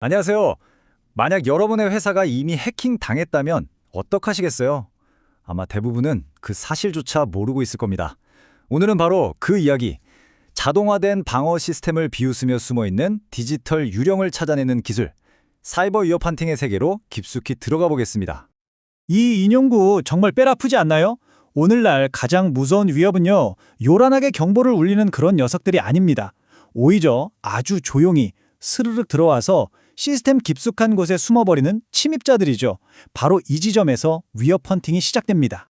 안녕하세요. 만약 여러분의 회사가 이미 해킹 당했다면 어떡하시겠어요? 아마 대부분은 그 사실조차 모르고 있을 겁니다. 오늘은 바로 그 이야기, 자동화된 방어 시스템을 비웃으며 숨어있는 디지털 유령을 찾아내는 기술, 사이버 위협 헌팅의 세계로 깊숙이 들어가 보겠습니다. 이 인용구 정말 뼈아프지 않나요? 오늘날 가장 무서운 위협은요, 요란하게 경보를 울리는 그런 녀석들이 아닙니다. 오히려 아주 조용히 스르륵 들어와서 시스템 깊숙한 곳에 숨어버리는 침입자들이죠. 바로 이 지점에서 위협 헌팅이 시작됩니다.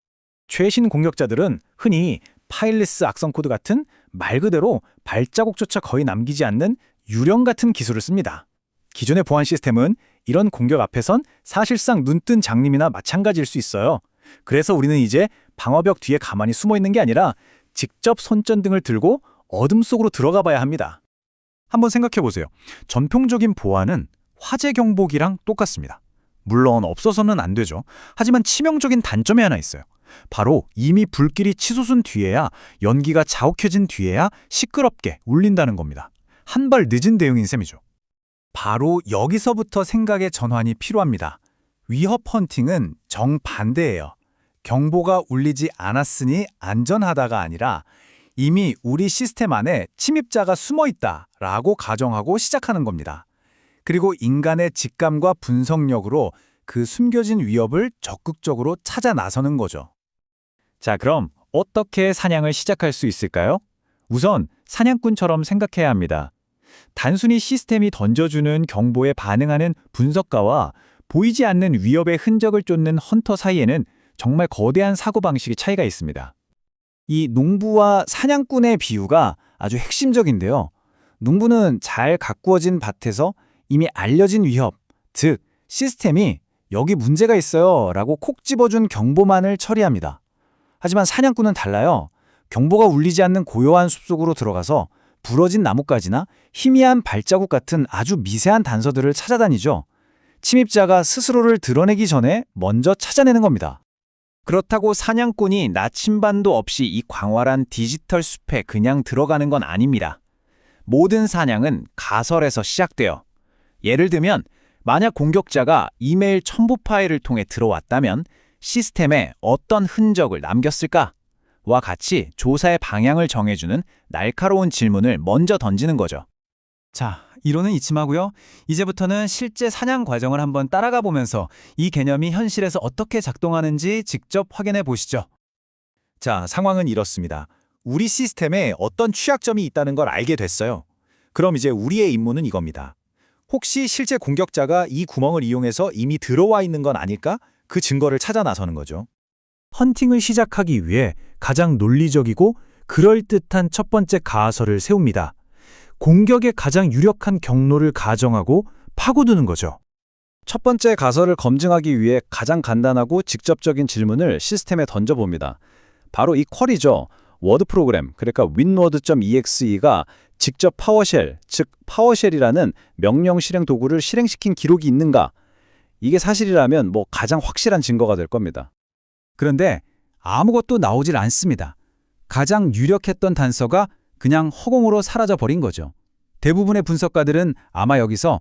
최신 공격자들은 흔히 파일리스 악성 코드 같은 말 그대로 발자국조차 거의 남기지 않는 유령 같은 기술을 씁니다. 기존의 보안 시스템은 이런 공격 앞에선 사실상 눈뜬 장님이나 마찬가지일 수 있어요. 그래서 우리는 이제 방어벽 뒤에 가만히 숨어 있는 게 아니라 직접 손전등을 들고 어둠 속으로 들어가 봐야 합니다. 한번 생각해 보세요. 전통적인 보안은 화재 경보기랑 똑같습니다. 물론 없어서는 안 되죠. 하지만 치명적인 단점이 하나 있어요. 바로 이미 불길이 치솟은 뒤에야, 연기가 자욱해진 뒤에야 시끄럽게 울린다는 겁니다. 한 발 늦은 대응인 셈이죠. 바로 여기서부터 생각의 전환이 필요합니다. 위협 헌팅은 정반대예요. 경보가 울리지 않았으니 안전하다가 아니라 이미 우리 시스템 안에 침입자가 숨어 있다라고 가정하고 시작하는 겁니다. 그리고 인간의 직감과 분석력으로 그 숨겨진 위협을 적극적으로 찾아 나서는 거죠. 자, 그럼 어떻게 사냥을 시작할 수 있을까요? 우선 사냥꾼처럼 생각해야 합니다. 단순히 시스템이 던져주는 경보에 반응하는 분석가와 보이지 않는 위협의 흔적을 쫓는 헌터 사이에는 정말 거대한 사고방식의 차이가 있습니다. 이 농부와 사냥꾼의 비유가 아주 핵심적인데요. 농부는 잘 가꾸어진 밭에서 이미 알려진 위협, 즉 시스템이 여기 문제가 있어요 라고 콕 집어준 경보만을 처리합니다. 하지만 사냥꾼은 달라요. 경보가 울리지 않는 고요한 숲속으로 들어가서 부러진 나뭇가지나 희미한 발자국 같은 아주 미세한 단서들을 찾아다니죠. 침입자가 스스로를 드러내기 전에 먼저 찾아내는 겁니다. 그렇다고 사냥꾼이 나침반도 없이 이 광활한 디지털 숲에 그냥 들어가는 건 아닙니다. 모든 사냥은 가설에서 시작돼요. 예를 들면 만약 공격자가 이메일 첨부 파일을 통해 들어왔다면 시스템에 어떤 흔적을 남겼을까? 와 같이 조사의 방향을 정해주는 날카로운 질문을 먼저 던지는 거죠. 자, 이론은 이쯤 하고요. 이제부터는 실제 사냥 과정을 한번 따라가 보면서 이 개념이 현실에서 어떻게 작동하는지 직접 확인해 보시죠. 자, 상황은 이렇습니다. 우리 시스템에 어떤 취약점이 있다는 걸 알게 됐어요. 그럼 이제 우리의 임무는 이겁니다. 혹시 실제 공격자가 이 구멍을 이용해서 이미 들어와 있는 건 아닐까? 그 증거를 찾아 나서는 거죠. 헌팅을 시작하기 위해 가장 논리적이고 그럴듯한 첫 번째 가설을 세웁니다. 공격의 가장 유력한 경로를 가정하고 파고드는 거죠. 첫 번째 가설을 검증하기 위해 가장 간단하고 직접적인 질문을 시스템에 던져봅니다. 바로 이 쿼리죠. 워드 프로그램, 그러니까 winword.exe가 직접 파워쉘, 즉 파워쉘이라는 명령 실행 도구를 실행시킨 기록이 있는가? 이게 사실이라면 가장 확실한 증거가 될 겁니다. 그런데 아무것도 나오질 않습니다. 가장 유력했던 단서가 그냥 허공으로 사라져버린 거죠. 대부분의 분석가들은 아마 여기서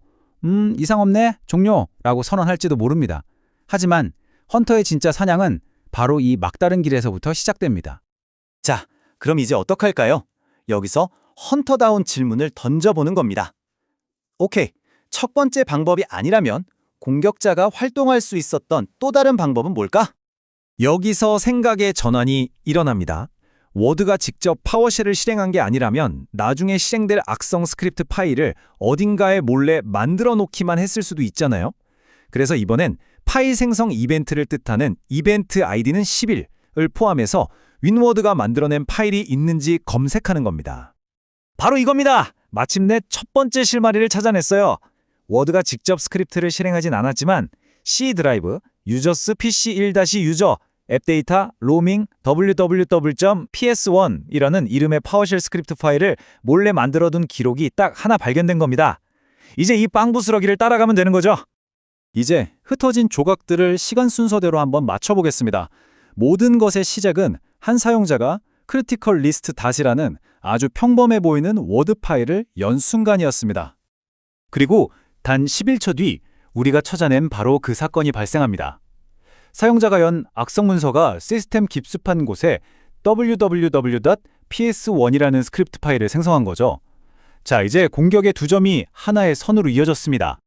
이상 없네, 종료라고 선언할지도 모릅니다. 하지만 헌터의 진짜 사냥은 바로 이 막다른 길에서부터 시작됩니다. 자, 그럼 이제 어떡할까요? 여기서 헌터다운 질문을 던져보는 겁니다. 오케이, 첫 번째 방법이 아니라면 공격자가 활동할 수 있었던 또 다른 방법은 뭘까? 여기서 생각의 전환이 일어납니다. 워드가 직접 파워쉘을 실행한 게 아니라면 나중에 실행될 악성 스크립트 파일을 어딘가에 몰래 만들어 놓기만 했을 수도 있잖아요. 그래서 이번엔 파일 생성 이벤트를 뜻하는 이벤트 아이디는 10을 포함해서 윈워드가 만들어낸 파일이 있는지 검색하는 겁니다. 바로 이겁니다. 마침내 첫 번째 실마리를 찾아냈어요. 워드가 직접 스크립트를 실행하진 않았지만 C 드라이브, 유저스 PC1-유저, 앱데이터, 로밍, www.ps1이라는 이름의 파워쉘 스크립트 파일을 몰래 만들어둔 기록이 딱 하나 발견된 겁니다. 이제 이 빵부스러기를 따라가면 되는 거죠. 이제 흩어진 조각들을 시간 순서대로 한번 맞춰보겠습니다. 모든 것의 시작은 한 사용자가 크리티컬 리스트 닷이라는 아주 평범해 보이는 워드 파일을 연 순간이었습니다. 그리고 단 11초 뒤 우리가 찾아낸 바로 그 사건이 발생합니다. 사용자가 연 악성 문서가 시스템 깊숙한 곳에 www.ps1이라는 스크립트 파일을 생성한 거죠. 자, 이제 공격의 두 점이 하나의 선으로 이어졌습니다.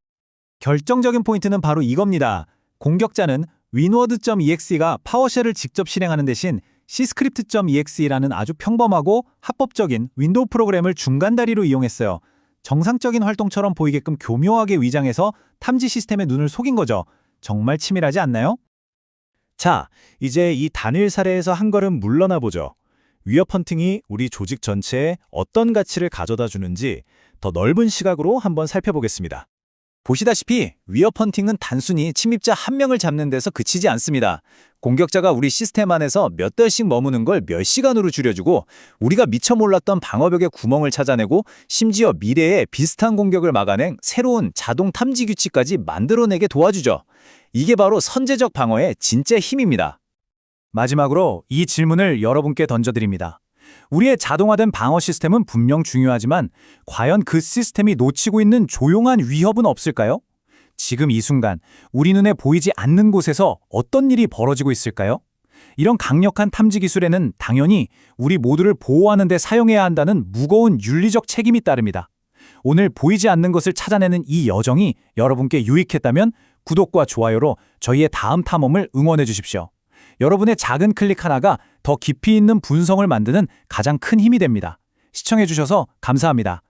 결정적인 포인트는 바로 이겁니다. 공격자는 winword.exe가 파워쉘을 직접 실행하는 대신 cscript.exe라는 아주 평범하고 합법적인 윈도우 프로그램을 중간 다리로 이용했어요. 정상적인 활동처럼 보이게끔 교묘하게 위장해서 탐지 시스템의 눈을 속인 거죠. 정말 치밀하지 않나요? 자, 이제 이 단일 사례에서 한 걸음 물러나 보죠. 위협 헌팅이 우리 조직 전체에 어떤 가치를 가져다 주는지 더 넓은 시각으로 한번 살펴보겠습니다. 보시다시피 위협 헌팅은 단순히 침입자 한 명을 잡는 데서 그치지 않습니다. 공격자가 우리 시스템 안에서 몇 달씩 머무는 걸 몇 시간으로 줄여주고 우리가 미처 몰랐던 방어벽의 구멍을 찾아내고 심지어 미래에 비슷한 공격을 막아낸 새로운 자동 탐지 규칙까지 만들어내게 도와주죠. 이게 바로 선제적 방어의 진짜 힘입니다. 마지막으로 이 질문을 여러분께 던져드립니다. 우리의 자동화된 방어 시스템은 분명 중요하지만 과연 그 시스템이 놓치고 있는 조용한 위협은 없을까요? 지금 이 순간 우리 눈에 보이지 않는 곳에서 어떤 일이 벌어지고 있을까요? 이런 강력한 탐지 기술에는 당연히 우리 모두를 보호하는 데 사용해야 한다는 무거운 윤리적 책임이 따릅니다. 오늘 보이지 않는 것을 찾아내는 이 여정이 여러분께 유익했다면 구독과 좋아요로 저희의 다음 탐험을 응원해 주십시오. 여러분의 작은 클릭 하나가 더 깊이 있는 분성을 만드는 가장 큰 힘이 됩니다. 시청해 주셔서 감사합니다.